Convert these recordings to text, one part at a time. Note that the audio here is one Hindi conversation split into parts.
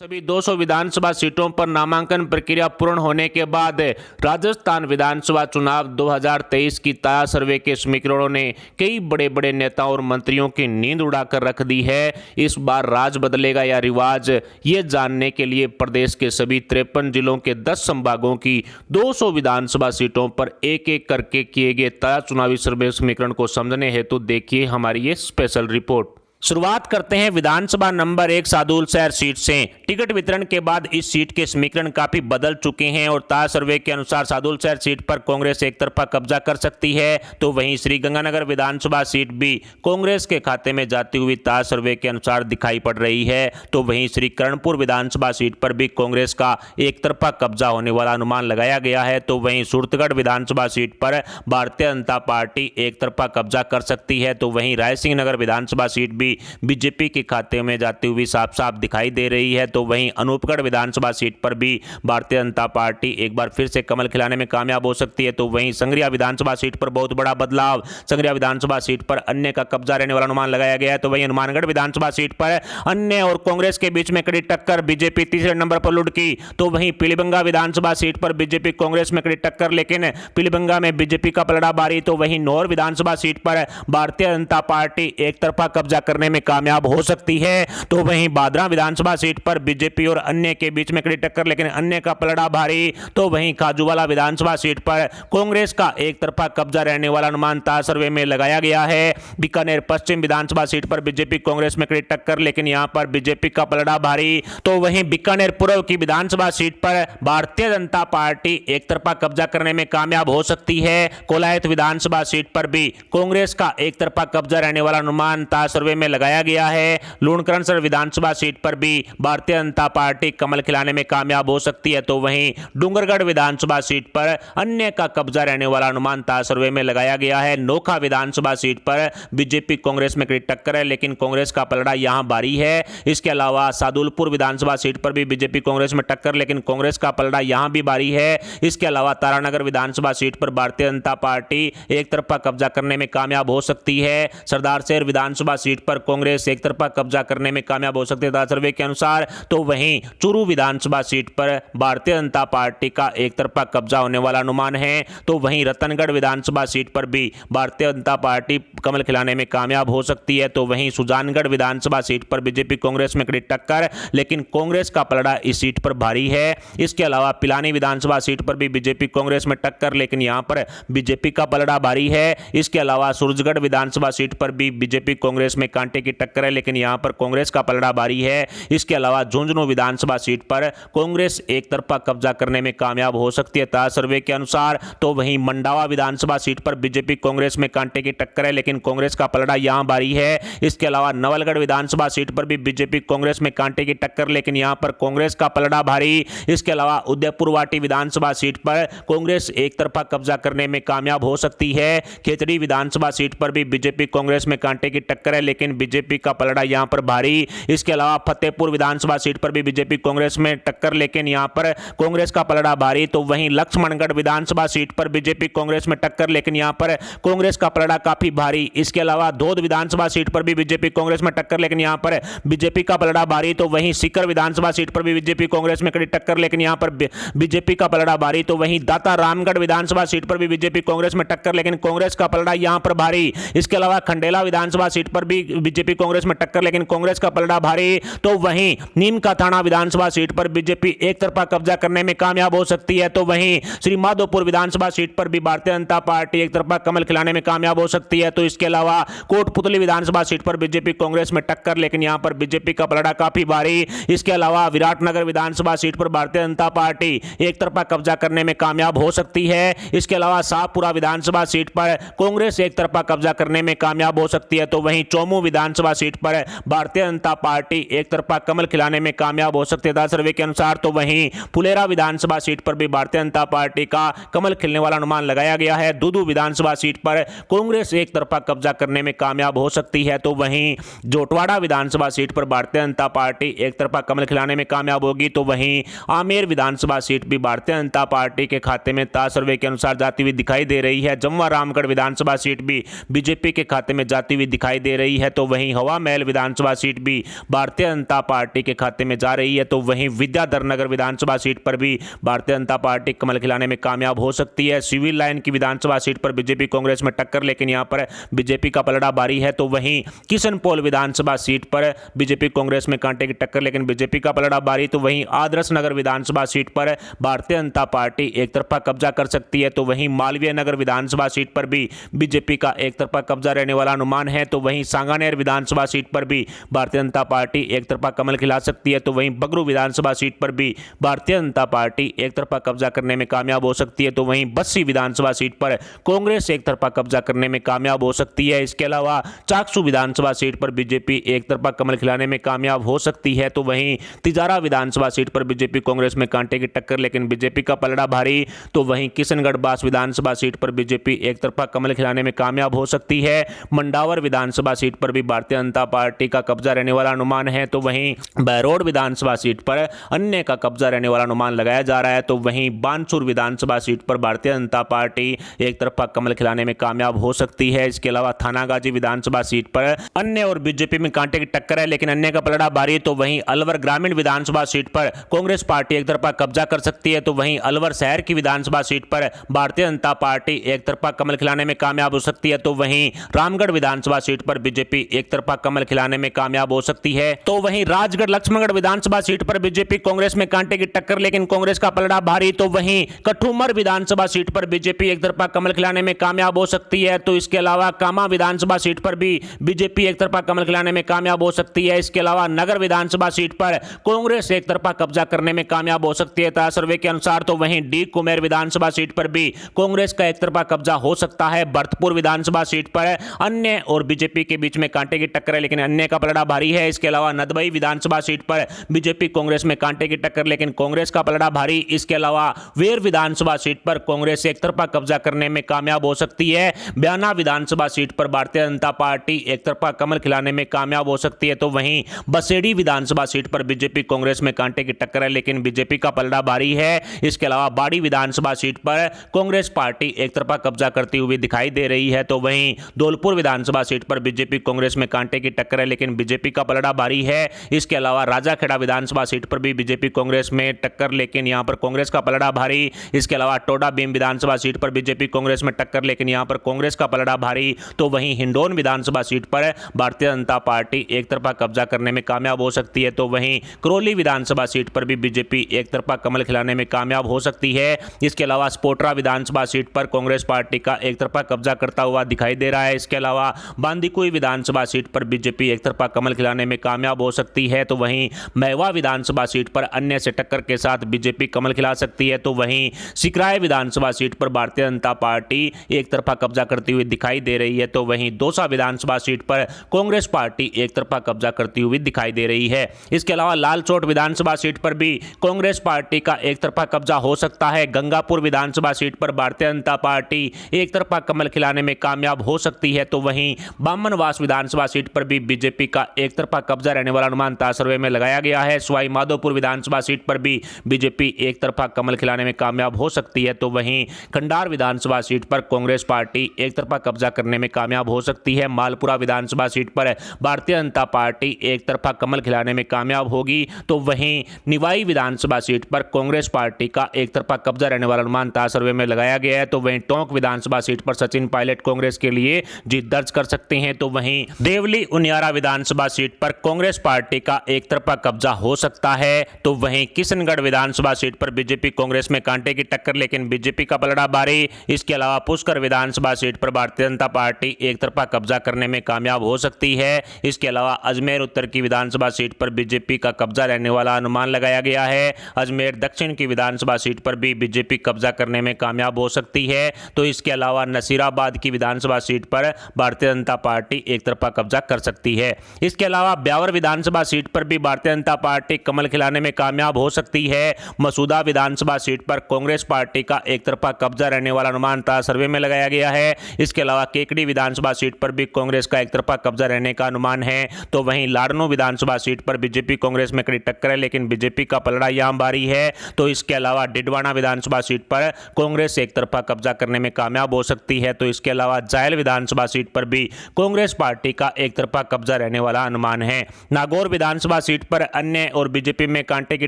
सभी 200 विधानसभा सीटों पर नामांकन प्रक्रिया पूर्ण होने के बाद राजस्थान विधानसभा चुनाव 2023 की ताजा सर्वे के समीकरणों ने कई बड़े बड़े नेताओं और मंत्रियों की नींद उड़ाकर रख दी है। इस बार राज बदलेगा या रिवाज, ये जानने के लिए प्रदेश के सभी 53 जिलों के 10 संभागों की 200 विधानसभा सीटों पर एक एक करके किए गए ताजा चुनावी सर्वे समीकरण को समझने हेतु देखिए हमारी ये स्पेशल रिपोर्ट। शुरुआत करते हैं विधानसभा नंबर 1 सादुलशहर सीट से। टिकट वितरण के बाद इस सीट के समीकरण काफी बदल चुके हैं और ताजा सर्वे के अनुसार सादुलशहर सीट पर कांग्रेस एक तरफा कब्जा कर सकती है, तो वहीं श्रीगंगानगर विधानसभा सीट भी कांग्रेस के खाते में जाती हुई ताजा सर्वे के अनुसार दिखाई पड़ रही है। तो वहीं श्री कर्णपुर विधानसभा सीट पर भी कांग्रेस का एक तरफा कब्जा होने वाला अनुमान लगाया गया है। तो वहीं सूरतगढ़ विधानसभा सीट पर भारतीय जनता पार्टी एक तरफा कब्जा कर सकती है। तो वहीं रायसिंह नगर विधानसभा सीट भी बीजेपी के खाते में जाती हुई साफ साफ दिखाई दे रही है। तो वहीं अनूपगढ़ विधानसभा सीट पर भी भारतीय जनता पार्टी एक बार फिर से कमल खिलाने में कामयाब हो सकती है। तो वहीं संगरिया विधानसभा सीट पर बहुत बड़ा बदलाव, संगरिया विधानसभा सीट पर अन्य का कब्जा रहने वाला अनुमान लगाया गया है। तो वहीं हनुमानगढ़ विधानसभा सीट पर अन्य और कांग्रेस के बीच में कड़ी टक्कर, बीजेपी तीसरे नंबर पर लुढ़की। तो वहीं पीलीभंगा विधानसभा सीट पर बीजेपी कांग्रेस में कड़ी टक्कर, लेकिन पीलीभंगा में बीजेपी का पलड़ा भारी। तो वहीं नौर विधानसभा सीट पर भारतीय जनता पार्टी एक तरफा कब्जा करने में कामयाब हो सकती है। तो वहीं बादरा विधानसभा सीट पर बीजेपी और अन्य के बीच में कड़ी टक्कर, लेकिन अन्य का पलड़ा भारी। तो वहीं खाजूवाला विधानसभा सीट पर कांग्रेस का एक तरफा कब्जा रहने वाला अनुमान ताजा सर्वे में लगाया गया है। बीकानेर पश्चिम विधानसभा सीट पर बीजेपी कांग्रेस में कड़ी टक्कर, लेकिन यहां पर बीजेपी का पलड़ा भारी। तो वहीं बीकानेर पूर्व की विधानसभा सीट पर भारतीय जनता पार्टी एक तरफा कब्जा करने में कामयाब हो सकती है। कोलायत विधानसभा सीट पर भी कांग्रेस का एक तरफा कब्जा रहने वाला अनुमान ताजा सर्वे में लगाया गया है। लूणकरणसर विधानसभा सीट पर भी भारतीय जनता पार्टी कमल खिलाने में कामयाब हो सकती है। तो वहीं डूंगरगढ़ विधानसभा सीट पर अन्य का कब्जा रहने वाला अनुमान ताजा सर्वे में लगाया गया है। नोखा विधानसभा सीट पर बीजेपी कांग्रेस में कड़ी टक्कर है, लेकिन कांग्रेस का पलड़ा यहां भारी है। इसके अलावा सादुलपुर विधानसभा सीट पर भी बीजेपी कांग्रेस में टक्कर, लेकिन कांग्रेस का पलड़ा यहां भी भारी है। इसके अलावा तारानगर विधानसभा सीट पर भारतीय जनता पार्टी एक तरफा कब्जा करने में कामयाब हो सकती है। सरदारशहर विधानसभा सीट पर कांग्रेस एक तरफा कब्जा करने में कामयाब हो सकती है सर्वे के अनुसार। तो वहीं चूरू विधानसभा सीट पर भारतीय जनता पार्टी का एक तरफा कब्जा होने वाला अनुमान है। तो वहीं रतनगढ़ विधानसभा सीट पर भी भारतीय जनता पार्टी कमल खिलाने में कामयाब हो सकती है। तो वहीं सुजानगढ़ विधानसभा सीट पर बीजेपी कांग्रेस में कड़ी टक्कर, लेकिन कांग्रेस का पलड़ा इस सीट पर भारी है। इसके अलावा पिलानी विधानसभा सीट पर भी बीजेपी कांग्रेस में टक्कर, लेकिन यहां पर बीजेपी का पलड़ा भारी है। इसके अलावा सूरजगढ़ विधानसभा सीट पर भी बीजेपी कांग्रेस में कांटे की टक्कर है, लेकिन यहां पर कांग्रेस का पलड़ा भारी है। इसके अलावा झुंझुनू विधानसभा सीट पर कांग्रेस एक तरफा कब्जा करने में कामयाब हो सकती है ताजा सर्वे के अनुसार। तो वहीं मंडावा विधानसभा सीट पर बीजेपी कांग्रेस में कांटे की टक्कर है, लेकिन कांग्रेस का पलड़ा यहां भारी है। इसके अलावा नवलगढ़ विधानसभा सीट पर भी बीजेपी कांग्रेस में कांटे की टक्कर, लेकिन यहां पर कांग्रेस का पलड़ा भारी। इसके अलावा उदयपुर वाटी विधानसभा सीट पर कांग्रेस एक तरफा कब्जा करने में कामयाब हो सकती है। खेतड़ी विधानसभा सीट पर भी बीजेपी कांग्रेस में कांटे की टक्कर है, लेकिन बीजेपी का पलड़ा यहां पर भारी। इसके अलावा फतेहपुर विधानसभा सीट पर भी बीजेपी कांग्रेस में टक्कर, लेकिन यहां पर कांग्रेस का पलड़ा भारी। तो वहीं लक्ष्मणगढ़ विधानसभा सीट पर बीजेपी कांग्रेस में टक्कर, लेकिन यहां पर कांग्रेस का पलड़ा काफी भारी। इसके अलावा धोद विधानसभा सीट पर भी बीजेपी कांग्रेस में टक्कर, लेकिन यहां पर बीजेपी का पलड़ा भारी। तो वहीं सीकर विधानसभा सीट पर भी बीजेपी कांग्रेस में कड़ी टक्कर, लेकिन यहां पर बीजेपी का पलड़ा भारी। तो वहीं दाता रामगढ़ विधानसभा सीट पर भी बीजेपी कांग्रेस में टक्कर, लेकिन कांग्रेस का पलड़ा यहां पर भारी। इसके अलावा खंडेला विधानसभा सीट पर भी बीजेपी कांग्रेस में टक्कर, लेकिन कांग्रेस का पलड़ा भारी। तो वहीं नीम का थाना विधानसभा सीट पर बीजेपी एक तरफा कब्जा करने में कामयाब हो सकती है। तो वहीं श्री माधोपुर विधानसभा सीट पर भी भारतीय जनता पार्टी एक तरफा कमल खिलाने में कामयाब हो सकती है। तो इसके अलावा कोटपुतली विधानसभा सीट पर बीजेपी कांग्रेस में टक्कर, लेकिन यहां पर बीजेपी का पलड़ा काफी भारी। इसके अलावा विराटनगर विधानसभा सीट पर भारतीय जनता पार्टी एक तरफा कब्जा करने में कामयाब हो सकती है। इसके अलावा शाहपुरा विधानसभा सीट पर कांग्रेस एक तरफा कब्जा करने में कामयाब हो सकती है। तो वहीं चौमू विधानसभा सीट पर भारतीय जनता पार्टी एक तरफा कमल खिलाने में कामयाब हो सकती है सर्वे के अनुसार। तो वहीं फुलेरा विधानसभा सीट पर भी भारतीय जनता पार्टी का कमल खिलने वाला अनुमान लगाया गया है। दूदू विधानसभा सीट पर कांग्रेस एक तरफा कब्जा करने में कामयाब हो सकती है। तो वहीं जोटवाड़ा विधानसभा सीट पर भारतीय जनता पार्टी एक तरफा कमल खिलाने में कामयाब होगी। तो वहीं आमेर विधानसभा सीट भी भारतीय जनता पार्टी के खाते में ताजा सर्वे के अनुसार जाती हुई दिखाई दे रही है। जमवा रामगढ़ विधानसभा सीट भी बीजेपी के खाते में जाती हुई दिखाई दे रही है। तो वहीं हवा महल विधानसभा सीट भी भारतीय जनता पार्टी के खाते में जा रही है। तो वहीं विद्याधर नगर विधानसभा सीट पर भी भारतीय जनता पार्टी कमल खिलाने में कामयाब हो सकती है। सिविल लाइन की विधानसभा सीट पर बीजेपी कांग्रेस में टक्कर, लेकिन यहां पर बीजेपी का पलड़ा भारी है। तो वहीं किशनपोल विधानसभा सीट पर बीजेपी कांग्रेस में कांटे की टक्कर, लेकिन बीजेपी का पलड़ा भारी। तो वहीं आदर्श नगर विधानसभा सीट पर भारतीय जनता पार्टी एक तरफा कब्जा कर सकती है। तो वहीं मालवीय नगर विधानसभा सीट पर भी बीजेपी का एक तरफा कब्जा रहने वाला अनुमान है। तो वहीं सांगानेर विधानसभा सीट पर भी भारतीय जनता पार्टी एक तरफा कमल खिला सकती है। तो वहीं बगरू विधानसभा सीट पर भी भारतीय जनता पार्टी एक तरफा कब्जा करने में कामयाब हो सकती है। तो वहीं बस्सी विधानसभा सीट पर कांग्रेस एक तरफा कब्जा करने में कामयाब हो सकती है। इसके अलावा चाकसू विधानसभा सीट पर बीजेपी एक तरफा कमल खिलाने में कामयाब हो सकती है। तो वहीं तिजारा विधानसभा सीट पर बीजेपी कांग्रेस में कांटे की टक्कर, लेकिन बीजेपी का पलड़ा भारी। तो वहीं किशनगढ़ बास विधानसभा सीट पर बीजेपी एक तरफा कमल खिलाने में कामयाब हो सकती है। मंडावर विधानसभा सीट पर भी भारतीय जनता पार्टी का कब्जा रहने वाला अनुमान है। तो वहीं बहरोड विधानसभा सीट पर अन्य का कब्जा रहने वाला अनुमान लगाया जा रहा है। तो वहीं बानसूर विधानसभा सीट पर भारतीय जनता पार्टी एक तरफा कमल खिलाने में कामयाब हो सकती है। इसके अलावा थानागाजी विधानसभा सीट पर अन्य और बीजेपी में कांटे की टक्कर है, लेकिन अन्य का पलड़ा भारी। तो वहीं अलवर ग्रामीण विधानसभा सीट पर कांग्रेस पार्टी एक तरफा कब्जा कर सकती है। तो वहीं अलवर शहर की विधानसभा सीट पर भारतीय जनता पार्टी एक तरफा कमल खिलाने में कामयाब हो सकती है। तो वहीं रामगढ़ विधानसभा सीट पर बीजेपी एक तरफा कमल खिलाने में कामयाब हो सकती है। तो वहीं राजगढ़ लक्ष्मणगढ़ विधानसभा सीट पर बीजेपी कांग्रेस में कांटे की टक्कर, लेकिन कांग्रेस का पलड़ा भारी। तो वहीं कठुमर विधानसभा सीट पर बीजेपी एक तरफा कमल खिलाने में कामयाब हो सकती है। तो इसके अलावा कामा विधानसभा सीट पर भी बीजेपी एक तरफा कमल खिलाने में कामयाब हो सकती है। इसके अलावा नगर विधानसभा सीट पर कांग्रेस एक तरफा कब्जा करने में कामयाब हो सकती है ताजा सर्वे के अनुसार। तो वहीं डी कुमेर विधानसभा सीट पर भी कांग्रेस का एक तरफा कब्जा हो सकता है। भरतपुर विधानसभा सीट पर अन्य और बीजेपी के बीच में कांटे की टक्कर है, लेकिन अन्य का पलड़ा भारी है। इसके अलावा नदबई विधानसभा सीट पर बीजेपी कांग्रेस में कांटे की टक्कर, लेकिन कांग्रेस का पलड़ा भारी। इसके अलावा वेर विधानसभा सीट पर कांग्रेस एक तरफा कब्जा करने में कामयाब हो सकती है। बयाना विधानसभा सीट पर भारतीय जनता पार्टी एक तरफा कमल खिलाने में कामयाब हो सकती है। तो वहीं बसेड़ी विधानसभा सीट पर बीजेपी कांग्रेस में कांटे की टक्कर है, लेकिन बीजेपी का पलड़ा भारी है। इसके अलावा बाड़ी विधानसभा सीट पर कांग्रेस पार्टी एक तरफा कब्जा करती हुई दिखाई दे रही है। तो वहीं धौलपुर विधानसभा सीट पर बीजेपी कांग्रेस में कांटे की टक्कर है, लेकिन बीजेपी का पलड़ा भारी है। इसके अलावा राजाखेड़ा विधानसभा सीट पर भी बीजेपी कांग्रेस में टक्कर, लेकिन यहां पर कांग्रेस का पलड़ा भारी। इसके अलावा टोडा भीम विधानसभा सीट पर बीजेपी कांग्रेस में टक्कर, लेकिन यहां पर कांग्रेस का पलड़ा भारी। तो वहीं हिंडौन विधानसभा सीट पर भारतीय जनता पार्टी एक तरफा कब्जा करने में कामयाब हो सकती है। तो वहीं करौली विधानसभा सीट पर भी बीजेपी एक तरफा कमल खिलाने में कामयाब हो सकती है। इसके अलावा स्पोट्रा विधानसभा सीट पर कांग्रेस पार्टी का एक तरफा कब्जा करता हुआ दिखाई दे रहा है। इसके अलावा बांदीकुई विधानसभा सीट पर बीजेपी एक तरफा कमल खिलाने में कामयाब हो सकती है। तो वहीं महवा विधानसभा सीट पर अन्य से टक्कर के साथ बीजेपी कमल खिला सकती है। तो वहीं सिकराय विधानसभा सीट पर भारतीय जनता पार्टी एक तरफा कब्जा करती हुई दिखाई दे रही है। तो वहीं दौसा विधानसभा सीट पर कांग्रेस पार्टी एक तरफा कब्जा करती हुई दिखाई दे रही है। इसके अलावा लालचोट विधानसभा सीट पर भी कांग्रेस पार्टी का एक तरफा कब्जा हो सकता है। गंगापुर विधानसभा सीट पर भारतीय जनता पार्टी एक तरफा कमल खिलाने में कामयाब हो सकती है। तो वहीं बामनवास विधानसभा सीट पर भी बीजेपी का एक तरफा कब्जा रहने वाला अनुमान ताजा सर्वे में लगाया गया है। सवाई माधोपुर विधानसभा सीट पर भी बीजेपी एक तरफा कमल खिलाने में कामयाब हो सकती है। तो वहीं खंडार विधानसभा सीट पर कांग्रेस पार्टी एक तरफा कब्जा करने में कामयाब हो सकती है। मालपुरा विधानसभा सीट पर भारतीय जनता पार्टी एक तरफा कमल खिलाने में कामयाब होगी। तो वहीं निवाई विधानसभा सीट पर कांग्रेस पार्टी का एक तरफा कब्जा रहने वाला अनुमान ताजा सर्वे में लगाया गया है। तो वहीं टोंक विधानसभा सीट पर सचिन पायलट कांग्रेस के लिए जीत दर्ज कर सकते हैं। तो वहीं देवली उनियारा विधानसभा सीट पर कांग्रेस पार्टी का एक तरफा कब्जा हो सकता है। तो वहीं किशनगढ़ विधानसभा सीट पर बीजेपी कांग्रेस में कांटे की टक्कर, लेकिन बीजेपी का पलड़ा भारी। इसके अलावा पुष्कर विधानसभा सीट पर भारतीय जनता पार्टी एक तरफा कब्जा करने में कामयाब हो सकती है। इसके अलावा अजमेर उत्तर की विधानसभा सीट पर बीजेपी का कब्जा रहने वाला अनुमान लगाया गया है। अजमेर दक्षिण की विधानसभा सीट पर भी बीजेपी कब्जा करने में कामयाब हो सकती है। तो इसके अलावा नसीराबाद की विधानसभा सीट पर भारतीय जनता पार्टी एक तरफा कब्जा कर सकती है। इसके अलावा ब्यावर विधानसभा सीट पर भी भारतीय जनता पार्टी कमल खिलाने में कामयाब हो सकती है। मसूदा विधानसभा सीट पर कांग्रेस पार्टी का एक तरफा कब्जा रहने वाला अनुमान ताजा सर्वे में लगाया गया है। इसके अलावा केकड़ी विधानसभा सीट पर भी कांग्रेस का एक तरफा कब्जा रहने का अनुमान है। तो वहीं लाडनो विधानसभा सीट पर बीजेपी कांग्रेस में कड़ी टक्कर है, लेकिन बीजेपी का पलड़ा यहां भारी है। तो इसके अलावा डिडवाना विधानसभा सीट पर कांग्रेस एक तरफा कब्जा करने में कामयाब हो सकती है। तो इसके अलावा जायल विधानसभा सीट पर भी कांग्रेस पार्टी पार्टी का एक तरफा कब्जा रहने वाला अनुमान है। नागौर विधानसभा सीट पर अन्य और बीजेपी में कांटे की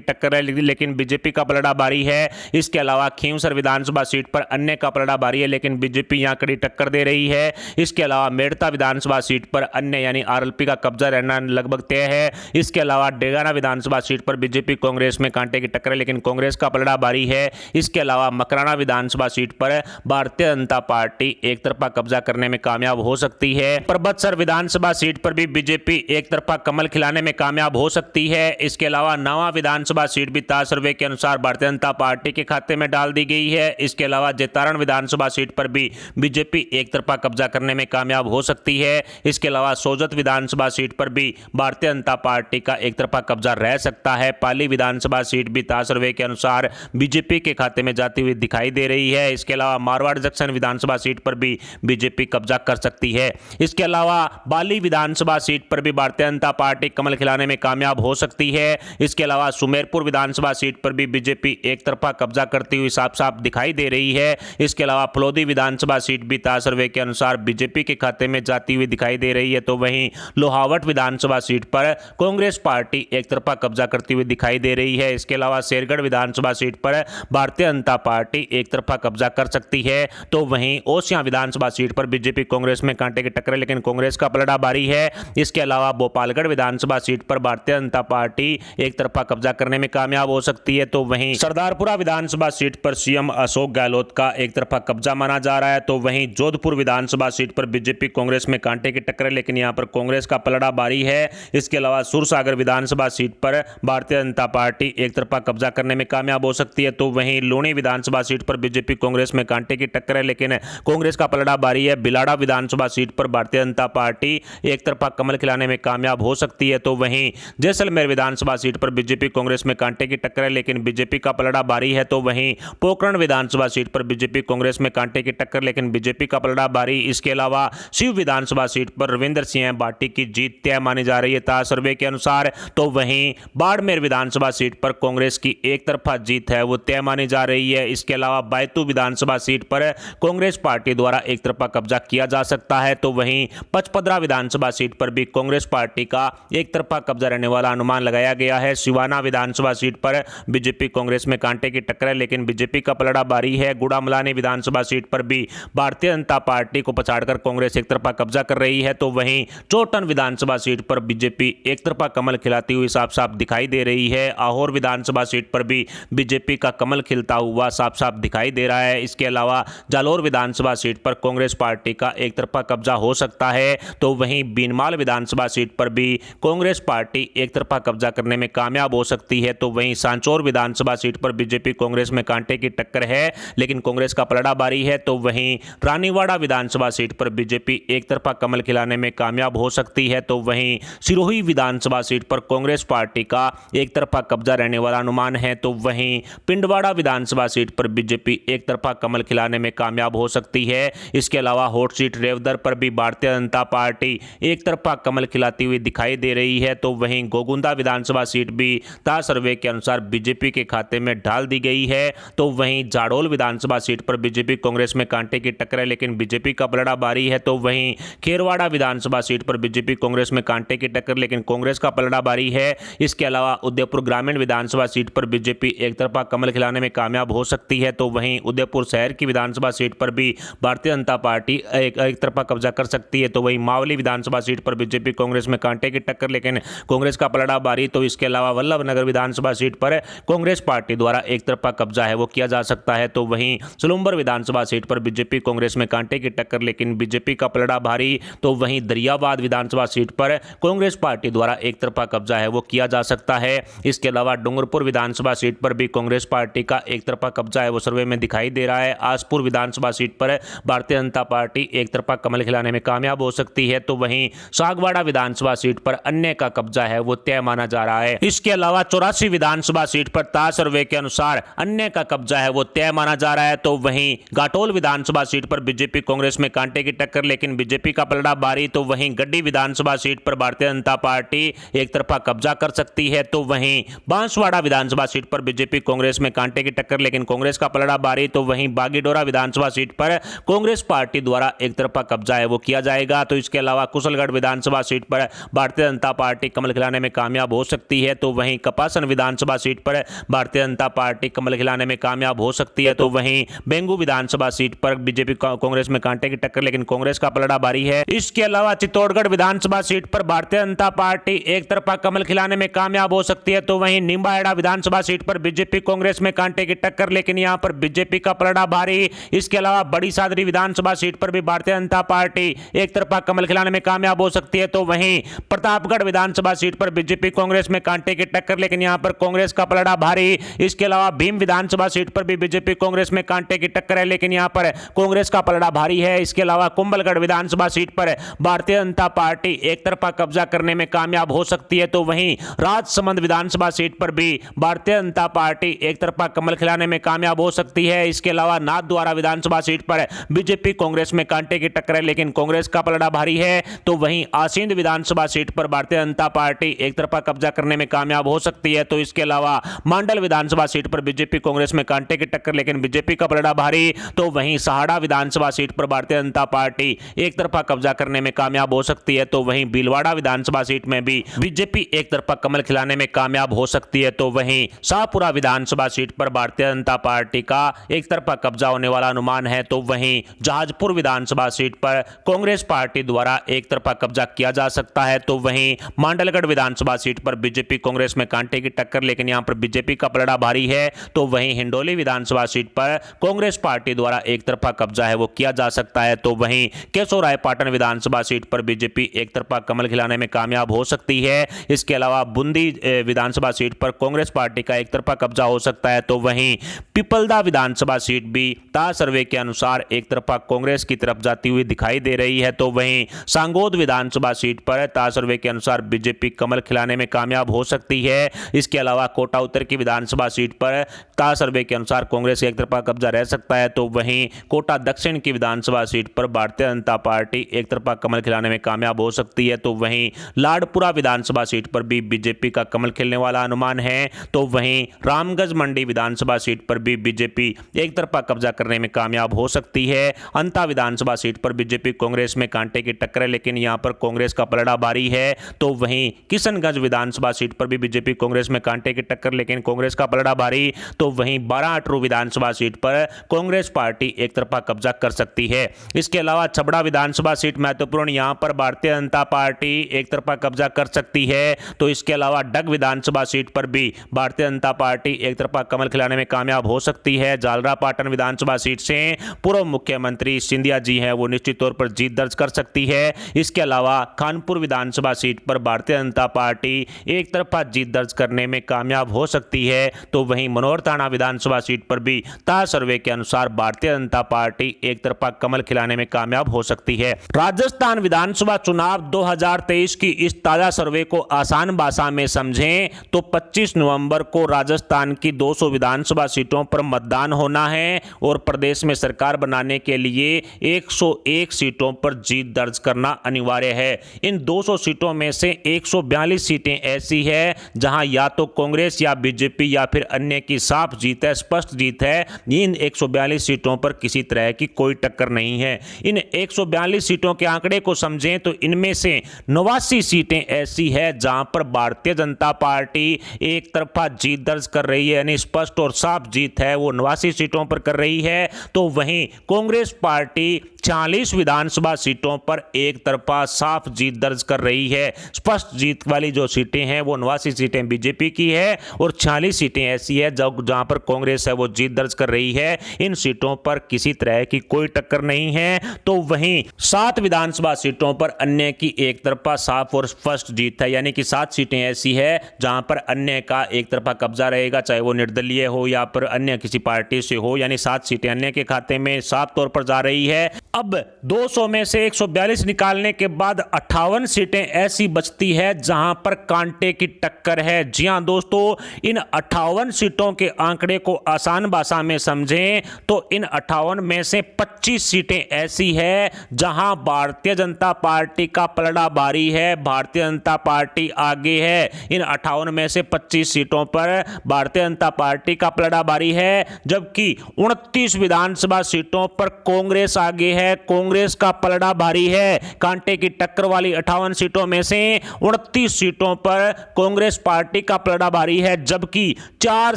टक्कर है, लेकिन बीजेपी का पलड़ा भारी है। इसके अलावा खींवसर विधानसभा सीट पर अन्य का पलड़ा भारी है, लेकिन बीजेपी यहां कड़ी टक्कर दे रही है। इसके अलावा मेड़ता विधानसभा सीट पर अन्य यानी आरएलपी का कब्जा रहना लगभग तय है। इसके अलावा डेगाना विधानसभा सीट पर बीजेपी कांग्रेस में कांटे की टक्कर है, लेकिन कांग्रेस का पलड़ा भारी है। इसके अलावा मकराना विधानसभा सीट पर भारतीय जनता पार्टी एक तरफा कब्जा करने में कामयाब हो सकती है। परबतसर विधानसभा सीट पर भी बीजेपी एक तरफा कमल खिलाने में कामयाब हो सकती है। इसके अलावा नवा विधानसभा सीट भी ताज सर्वे के अनुसार भारतीय जनता पार्टी के खाते में डाल दी गई है। इसके अलावा जेतारण विधानसभा सीट पर भी बीजेपी एक तरफा कब्जा करने में कामयाब हो सकती है। इसके अलावा सोजत विधानसभा सीट पर भी भारतीय जनता पार्टी का एक तरफा कब्जा रह सकता है। पाली विधानसभा सीट भी ताज सर्वे के अनुसार बीजेपी के खाते में जाती हुई दिखाई दे रही है। इसके अलावा मारवाड़ जंक्शन विधानसभा सीट पर भी बीजेपी कब्जा कर सकती है। इसके अलावा बाली विधानसभा सीट पर भी भारतीय जनता पार्टी कमल खिलाने में कामयाब हो सकती है। इसके अलावा सुमेरपुर विधानसभा सीट पर भी बीजेपी एक तरफा कब्जा करती हुई साफ साफ दिखाई दे रही है। इसके अलावा फलोदी विधानसभा सीट भी ताज सर्वे के अनुसार बीजेपी के खाते में जाती हुई दिखाई दे रही है। तो वहीं लोहावट विधानसभा सीट पर कांग्रेस पार्टी एक तरफा कब्जा करती हुई दिखाई दे रही है। इसके अलावा शेरगढ़ विधानसभा सीट पर भारतीय जनता पार्टी एक तरफा कब्जा कर सकती है। तो वहीं ओसियां विधानसभा सीट पर बीजेपी कांग्रेस में कांटे की टक्कर है, लेकिन कांग्रेस का पलड़ा भारी है। इसके अलावा भोपालगढ़ विधानसभा सीट पर भारतीय जनता पार्टी एक तरफा कब्जा करने में कामयाब हो सकती है। तो वहीं सरदारपुरा विधानसभा सीट पर सीएम अशोक गहलोत का एक तरफा कब्जा माना जा रहा है। तो वहीं जोधपुर विधानसभा सीट पर बीजेपी कांग्रेस में कांटे की टक्कर है, लेकिन यहां पर कांग्रेस का पलड़ा भारी है। इसके अलावा सुरसागर विधानसभा सीट पर भारतीय जनता पार्टी एक तरफा कब्जा करने में कामयाब हो सकती है। तो वहीं लूणी विधानसभा सीट पर बीजेपी कांग्रेस में कांटे की टक्कर है, लेकिन कांग्रेस का पलड़ा भारी है। बिलाड़ा विधानसभा सीट पर भारतीय जनता पार्टी एक तरफा कमल खिलाने में कामयाब हो सकती है। तो वहीं जैसलमेर विधानसभा सीट पर बीजेपी कांग्रेस में कांटे की टक्कर है, लेकिन बीजेपी का पलड़ा भारी है। तो वहीं पोखरण विधानसभा सीट पर बीजेपी कांग्रेस में कांटे की टक्कर, लेकिन बीजेपी का पलड़ा भारी। इसके अलावा शिव विधानसभा सीट पर रविंद्र सिंह भाटी की जीत तय मानी जा रही है ताज सर्वे के अनुसार। तो वहीं बाड़मेर विधानसभा सीट पर कांग्रेस की एक तरफा जीत है वो तय मानी जा रही है। इसके अलावा बैतू विधानसभा सीट पर कांग्रेस पार्टी द्वारा एक तरफा कब्जा किया जा सकता है। तो वहीं पचपदरा विधानसभा सीट पर भी कांग्रेस पार्टी का एक तरफा कब्जा रहने वाला अनुमान लगाया गया है। सिवाना विधानसभा सीट पर बीजेपी कांग्रेस में कांटे की टक्कर है, लेकिन बीजेपी का पलड़ा भारी है। गुड़ामलानी विधानसभा सीट पर भी भारतीय जनता पार्टी को पछाड़कर कांग्रेस एक तरफा कब्जा कर रही है। तो वहीं चोटन विधानसभा सीट पर बीजेपी एक तरफा कमल खिलाती हुई साफ साफ दिखाई दे रही है। आहोर विधानसभा सीट पर भी बीजेपी का कमल खिलता हुआ साफ साफ दिखाई दे रहा है। इसके अलावा जालोर विधानसभा सीट पर कांग्रेस पार्टी का एक तरफा कब्जा हो सकता है। तो वहीं बीनमाल विधानसभा सीट पर भी कांग्रेस पार्टी एक तरफा कब्जा करने में कामयाब हो सकती है। तो वहीं सांचौर विधानसभा सीट पर बीजेपी कांग्रेस में कांटे की टक्कर है, लेकिन कांग्रेस का पलड़ा भारी है। तो वहीं रानीवाड़ा विधानसभा सीट पर बीजेपी एक तरफा कमल खिलाने में कामयाब हो सकती है। तो वहीं सिरोही विधानसभा सीट पर कांग्रेस पार्टी का एक तरफा कब्जा रहने वाला अनुमान है। तो वहीं पिंडवाड़ा विधानसभा सीट पर बीजेपी एक तरफा कमल खिलाने में कामयाब हो सकती है। इसके अलावा हॉट सीट रेवदर पर भी भारतीय जनता पार्टी एक तरफा कमल खिलाती हुई दिखाई दे रही है। तो वहीं गोगुंदा विधानसभा सीट भी ताज सर्वे के अनुसार बीजेपी के खाते में डाल दी गई है। तो वहीं जाडोल विधानसभा सीट पर बीजेपी कांग्रेस में कांटे की टक्कर है, लेकिन बीजेपी का पलड़ा भारी है। तो वहीं खेरवाड़ा विधानसभा सीट पर बीजेपी कांग्रेस में कांटे की टक्कर, लेकिन कांग्रेस का पलड़ा भारी है। इसके अलावा उदयपुर ग्रामीण विधानसभा सीट पर बीजेपी एक तरफा कमल खिलाने में कामयाब हो सकती है। तो वहीं उदयपुर शहर की विधानसभा सीट पर भी भारतीय जनता पार्टी एक तरफा कब्जा कर सकती है। तो वहीं मावली विधानसभा सीट पर बीजेपी कांग्रेस में कांटे की टक्कर, लेकिन कांग्रेस का पलड़ा भारी। तो इसके अलावा वल्लभनगर विधानसभा सीट पर कांग्रेस पार्टी द्वारा एक तरफा कब्जा है वो किया जा सकता है। तो वहीं सलुम्बर विधानसभा सीट पर बीजेपी कांग्रेस में कांटे की टक्कर, लेकिन बीजेपी का पलड़ा भारी। तो वहीं दरियाबाद विधानसभा सीट पर कांग्रेस पार्टी द्वारा एक तरफा कब्जा है वो किया जा सकता है। इसके अलावा डूंगरपुर विधानसभा सीट पर भी कांग्रेस पार्टी का एक तरफा कब्जा है वो सर्वे में दिखाई दे रहा है। आसपुर विधानसभा सीट पर भारतीय जनता पार्टी एक तरफा कमल खिलाने में कामयाब हो सकती है। तो वहीं सागवाड़ा विधानसभा सीट पर अन्य का कब्जा है वो तय माना जा रहा है। इसके अलावा 84 विधानसभा सीट पर ताज सर्वे के अनुसार अन्य का कब्जा है वो तय माना जा रहा है। तो वहीं घाटोल विधानसभा सीट पर बीजेपी कांग्रेस में कांटे की टक्कर, लेकिन बीजेपी का पलड़ा भारी। तो वहीं गड्डी विधानसभा सीट पर भारतीय जनता पार्टी एक तरफा कब्जा कर सकती है। तो वहीं बांसवाड़ा विधानसभा सीट पर बीजेपी कांग्रेस में कांटे की टक्कर, लेकिन कांग्रेस का पलड़ा भारी। तो वहीं बागीडोरा विधानसभा सीट पर कांग्रेस पार्टी द्वारा एक तरफा कब्जा है वो किया जाएगा। तो इसके इसके अलावा कुशलगढ़ विधानसभा सीट पर भारतीय जनता पार्टी कमल खिलाने में कामयाब हो सकती है, तो वहीं कपासन विधानसभा सीट पर भारतीय जनता पार्टी कमल खिलाने में कामयाब हो सकती है, तो वहीं बेंगू विधानसभा सीट पर बीजेपी कांग्रेस में कांटे की टक्कर, लेकिन कांग्रेस का पलड़ा भारी है। इसके अलावा चित्तौड़गढ़ विधानसभा सीट पर भारतीय जनता पार्टी एक तरफा कमल खिलाने में कामयाब हो सकती है, तो वहीं निम्बाहेड़ा विधानसभा सीट पर बीजेपी कांग्रेस में कांटे की टक्कर, लेकिन यहां पर बीजेपी का पलड़ा भारी। इसके अलावा बड़ी सादरी विधानसभा सीट पर भी भारतीय जनता पार्टी एक तरफा कमल खिलाने में कामयाब हो सकती है, तो वहीं प्रतापगढ़ विधानसभा सीट पर बीजेपी कांग्रेस में कांटे की टक्कर, लेकिन यहां पर कांग्रेस का पलड़ा भारी। इसके अलावा भीम विधानसभा सीट पर भी बीजेपी कांग्रेस में कांटे की टक्कर है, लेकिन यहां पर कांग्रेस का पलड़ा भारी है। इसके अलावा कुंभलगढ़ विधानसभा सीट पर भारतीय जनता पार्टी एक तरफा कब्जा करने में कामयाब हो सकती है, तो वहीं राजसमंद विधानसभा सीट पर भी भारतीय जनता पार्टी एक तरफा कमल खिलाने में कामयाब हो सकती है। इसके अलावा नाथद्वारा विधानसभा सीट पर बीजेपी कांग्रेस में कांटे की टक्कर है, लेकिन कांग्रेस का पलड़ा भारी है, तो वहीं आसींद विधानसभा सीट पर भारतीय जनता पार्टी एक तरफा कब्जा करने में कामयाब हो सकती है। तो इसके अलावा मांडल विधानसभा सीट पर बीजेपी कांग्रेस में कांटे की टक्कर, लेकिन बीजेपी का पलड़ा भारी, तो वहीं सहाड़ा विधानसभा सीट पर भारतीय जनता पार्टी एक तरफा कब्जा करने में कामयाब हो सकती है, तो वहीं भीलवाड़ा विधानसभा सीट में भी बीजेपी एक तरफा कमल खिलाने में कामयाब हो सकती है, तो वहीं शाहपुरा विधानसभा सीट पर भारतीय जनता पार्टी का एक तरफा कब्जा होने वाला अनुमान है, तो वहीं जहाजपुर विधानसभा सीट पर कांग्रेस पार्टी द्वारा एक तरफा कब्जा किया जा सकता है, तो वहीं मांडलगढ़ विधानसभा सीट पर बीजेपी कांग्रेस में कांटे की टक्कर, लेकिन यहां पर बीजेपी का पलड़ा भारी है, तो वहीं हिंडोली विधानसभा सीट पर कांग्रेस पार्टी द्वारा एक तरफा कब्जा है वो किया जा सकता है, तो वहीं केशवरायपाटन विधानसभा सीट पर बीजेपी एक तरफा कमल खिलाने में कामयाब हो सकती है। इसके अलावा बूंदी विधानसभा सीट पर कांग्रेस पार्टी का एक तरफा कब्जा हो सकता है, तो वहीं पिपलदा विधानसभा सीट भी ताज सर्वे के अनुसार एक तरफा कांग्रेस की तरफ जाती हुई दिखाई दे रही है, तो वहीं सांगोद विधानसभा सीट पर ताज सर्वे के अनुसार बीजेपी कमल खिलाने में कामयाब हो सकती है। इसके अलावा कोटा उत्तर की विधानसभा सीट पर ताज सर्वे के अनुसार कांग्रेस एक तरफा कब्जा रह सकता है, तो वहीं कोटा दक्षिण की विधानसभा सीट पर भारतीय जनता पार्टी एक तरफा कमल खिलाने में कामयाब हो सकती है, तो वहीं लाडपुरा विधानसभा सीट पर भी बीजेपी का कमल खिलने वाला अनुमान है, तो वहीं रामगंज मंडी विधानसभा सीट पर भी बीजेपी एक तरफा कब्जा करने में कामयाब हो सकती है। अंता विधानसभा सीट पर बीजेपी कांग्रेस में कांटे की टक्कर है, लेकिन यहां पर कांग्रेस का पलड़ा भारी है, तो वहीं किशनगंज विधानसभा सीट पर भी बीजेपी कांग्रेस में कांटे की टक्कर, लेकिन कांग्रेस का पलड़ा भारी, तो वहीं बाराअटरू विधानसभा सीट पर कांग्रेस पार्टी एक तरफा कब्जा कर सकती है। इसके अलावा छबड़ा विधानसभा सीट महत्वपूर्ण, यहां पर भारतीय जनता पार्टी एक तरफा कब्जा कर सकती है, तो इसके अलावा डग विधानसभा सीट पर भी भारतीय जनता पार्टी एक तरफा कमल खिलाने में कामयाब हो सकती है। जालरापाटन विधानसभा सीट से पूर्व मुख्यमंत्री सिंधिया जी हैं वो निश्चित तौर पर जीत दर्ज कर सकती है। इसके अलावा कानपुर विधानसभा सीट पर भारतीय जनता पार्टी एक तरफा जीत दर्ज करने में कामयाब हो सकती है, तो वहीं मनोहर थाना विधानसभा सीट पर भी ताज सर्वे के अनुसार भारतीय जनता पार्टी एक तरफा कमल खिलाने में कामयाब हो सकती है। राजस्थान विधानसभा चुनाव 2023 की इस ताजा सर्वे को आसान भाषा में समझें तो 25 नवंबर को राजस्थान की 200 विधानसभा सीटों पर मतदान होना है और प्रदेश में सरकार बनाने के लिए 101 सीटों पर जीत दर्ज करना अनिवार्य है। इन 200 सीटों में से 142 सीटें ऐसी है जहां या तो कांग्रेस या बीजेपी या फिर अन्य की साफ जीत है, स्पष्ट जीत है। इन 142 सीटों पर किसी तरह की कोई टक्कर नहीं है। इन 142 सीटों के आंकड़े को समझें तो इनमें से 89 सीटें ऐसी है जहां पर भारतीय जनता पार्टी एक तरफा जीत दर्ज कर रही है, यानी स्पष्ट और साफ जीत है वो 89 सीटों पर कर रही है, तो वहीं कांग्रेस पार्टी 40 विधानसभा सीटों पर एक तरफा साफ जीत दर्ज कर रही है। स्पष्ट जीत वाली जो सीटें हैं वो 89 सीटें बीजेपी की है और 40 सीटें ऐसी है जहां पर कांग्रेस है वो जीत दर्ज कर रही है। इन सीटों पर किसी तरह की कोई टक्कर नहीं है, तो वहीं 7 विधानसभा सीटों पर अन्य की एक तरफा साफ और स्पष्ट जीत है, यानी कि 7 सीटें ऐसी है जहां पर अन्य का एक तरफा कब्जा रहेगा, चाहे वो निर्दलीय हो या पर अन्य किसी पार्टी से हो, यानी 7 सीटें अन्य के खाते में साफ तौर पर जा रही है। अब 200 में से 142 निकालने के बाद 58 सीटें ऐसी बचती है जहां पर कांटे की टक्कर है। जी हां दोस्तों, इन 58 सीटों के आंकड़े को आसान भाषा में समझें तो इन 58 में से 25 सीटें ऐसी है जहां भारतीय जनता पार्टी का पलड़ा भारी है, भारतीय जनता पार्टी आगे है। इन 58 में से 25 सीटों पर भारतीय जनता पार्टी का पलड़ा भारी है, जबकि 29 विधानसभा सीटों पर कांग्रेस आगे है, कांग्रेस का पलड़ा भारी है। है। कांटे की टक्कर वाली 58 सीटों में से 29 सीटों पर कांग्रेस पार्टी का पलड़ा भारी है, जबकि 4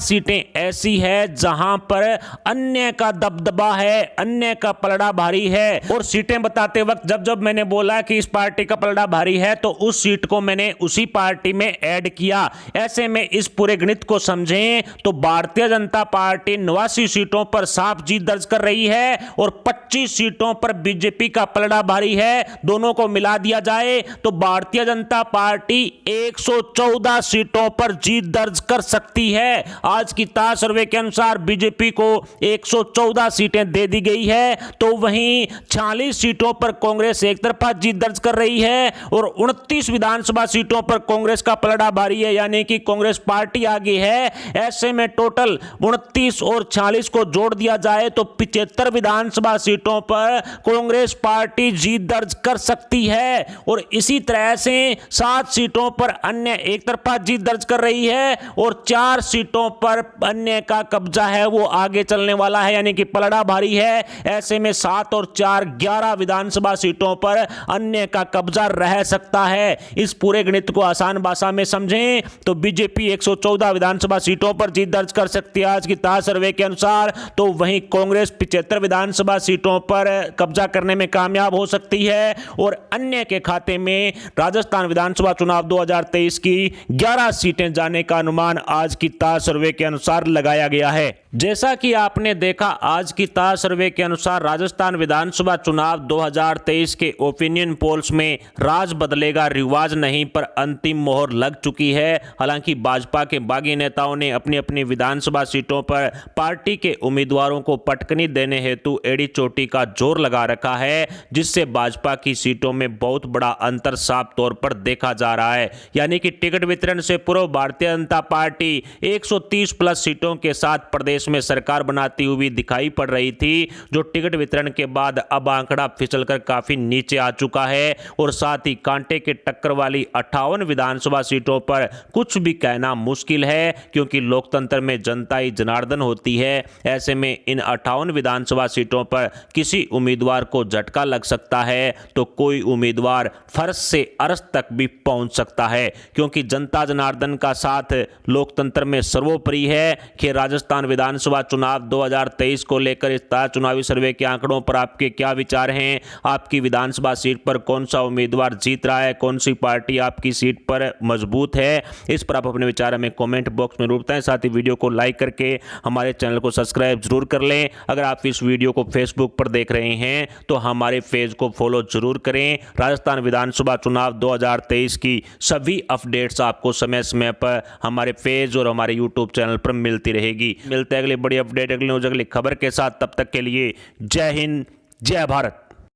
सीटें ऐसी है जहां पर अन्य का दबदबा है, अन्य का पलड़ा भारी है। और सीटें बताते वक्त जब जब मैंने बोला कि इस पार्टी का पलड़ा भारी है तो उस सीट को मैंने उसी पार्टी में ऐड किया। ऐसे में इस पूरे गणित को समझें तो भारतीय जनता पार्टी 89 सीटों पर साफ जीत दर्ज कर रही है और 25 सीटों पर बीजेपी का पलड़ा भारी है। दोनों को मिला दिया जाए तो भारतीय जनता पार्टी 114 सीटों पर जीत दर्ज कर सकती है। आज की ताजा सर्वे के अनुसार बीजेपी को 114 सीटें दे दी गई है, तो वहीं 46 सीटों पर कांग्रेस एक तरफा जीत दर्ज कर रही है और 29 विधानसभा सीटों पर कांग्रेस का पलड़ा भारी है, यानी कि कांग्रेस पार्टी आगे है। ऐसे में टोटल 29 और 46 को जोड़ दिया जाए तो 75 विधानसभा सीटों पर कांग्रेस पार्टी जीत दर्ज कर सकती है। और इसी तरह से 7 सीटों पर अन्य एक तरफा जीत दर्ज कर रही है और 4 सीटों पर अन्य का कब्जा है, वो आगे चलने वाला है, यानी कि पलड़ा भारी है। ऐसे में 7 और 4 11 विधानसभा सीटों पर अन्य का कब्जा रह सकता है। इस पूरे गणित को आसान भाषा में समझें तो बीजेपी 114 विधानसभा सीटों पर जीत दर्ज कर सकती है आज की ताजा सर्वे के अनुसार, तो वहीं कांग्रेस 75 विधानसभा सीटों पर कब्जा करने में कामयाब हो सकती है और अन्य के खाते में राजस्थान विधानसभा चुनाव 2023 की 11 सीटें जाने का अनुमान आज की ताजा सर्वे के अनुसार लगाया गया है। जैसा कि आपने देखा, आज की ताजा सर्वे के अनुसार राजस्थान विधानसभा चुनाव 2023 के ओपिनियन पोल्स में राज बदलेगा रिवाज नहीं पर अंतिम मोहर लग चुकी है। हालांकि भाजपा के बागी नेताओं ने अपनी अपनी विधानसभा सीटों पर पार्टी के उम्मीदवारों को पटकनी देने हेतु एड़ी चोटी का जोर लगा रखा है, जिससे भाजपा की सीटों में बहुत बड़ा अंतर साफ तौर पर देखा जा रहा है। यानी कि टिकट वितरण से पूर्व भारतीय जनता पार्टी 130 प्लस सीटों के साथ प्रदेश में सरकार बनाती हुई दिखाई पड़ रही थी, जो टिकट वितरण के बाद अब आंकड़ा फिसलकर काफी नीचे आ चुका है। और साथ ही कांटे के टक्कर वाली 58 विधानसभा सीटों पर कुछ भी कहना मुश्किल है, क्योंकि लोकतंत्र में जनता ही जनार्दन होती है। ऐसे में इन 58 विधानसभा सीटों पर किसी उम्मीदवार को झटका लग सकता है तो कोई उम्मीदवार फर्श से अर्श तक भी पहुंच सकता है, क्योंकि जनता जनार्दन का साथ लोकतंत्र में सर्वोपरि है। कि राजस्थान विधानसभा चुनाव 2023 को लेकर इस ताजा चुनावी सर्वे के आंकड़ों पर आपके क्या विचार हैं? आपकी विधानसभा सीट पर कौन सा उम्मीदवार जीत रहा है, कौन सी पार्टी आपकी सीट पर मजबूत है? इस पर आप अपने विचार हमें कमेंट बॉक्स में जरूर बताएं। साथ ही वीडियो को लाइक करके हमारे चैनल को सब्सक्राइब जरूर कर लें। अगर आप इस वीडियो को फेसबुक पर देख रहे हैं तो हमारे पेज को फॉलो जरूर करें। राजस्थान विधानसभा चुनाव 2023 की सभी अपडेट्स आपको समय समय पर हमारे पेज और हमारे यूट्यूब चैनल पर मिलती रहेगी। मिलते हैं अगली बड़ी अपडेट, अगली न्यूज, अगली खबर के साथ। तब तक के लिए जय हिंद, जय भारत।